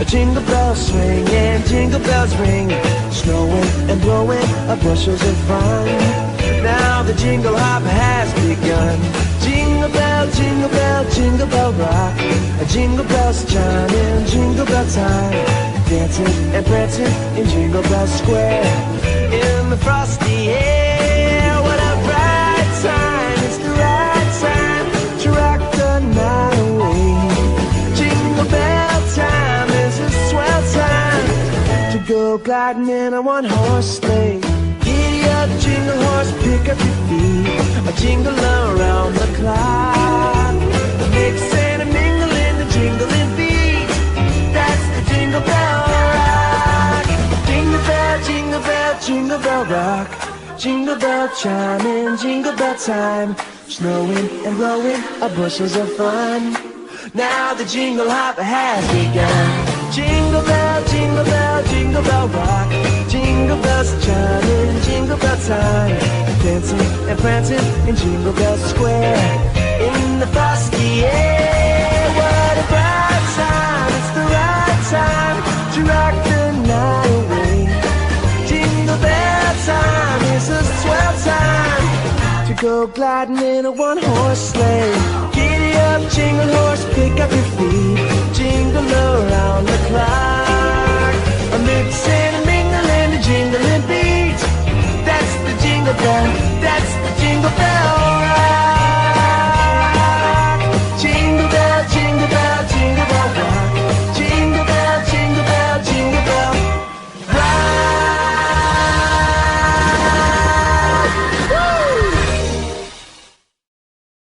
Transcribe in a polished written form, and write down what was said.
Jingle bells swing and jingle bells ring, snowing and blowing bushels of fun. Now the jingle hop has begun. Jingle bell, jingle bell, jingle bell rock. Jingle bells chime in jingle bell time, dancing and prancing in Jingle Bell Square. In the frosty air, what a bright time! It's the right time to rock the night away. Jingle bell time is a swell time to go gliding in a one-horse sleigh. Giddy up, jingle horse, pick up your feet, a jingle around the clock. Mix and a mingle in the jingling beat. That's the Jingle Bell Rock. Jingle bell, jingle bell, jingle bell rock. Jingle bell chime in jingle bell time, snowing and blowing bushels of fun. Now the jingle hop has begun. Jingle bell, jingle bell, jingle bell rock. Jingle bells chime in jingle bell time, dancing and prancing in Jingle Bell Square. In the frosty air, what a bright time! It's the right time to rock the night away. Jingle bell time is a swell time to go gliding in a one-horse sleigh. Giddy up, jingle horse, pick up your feet, jingle around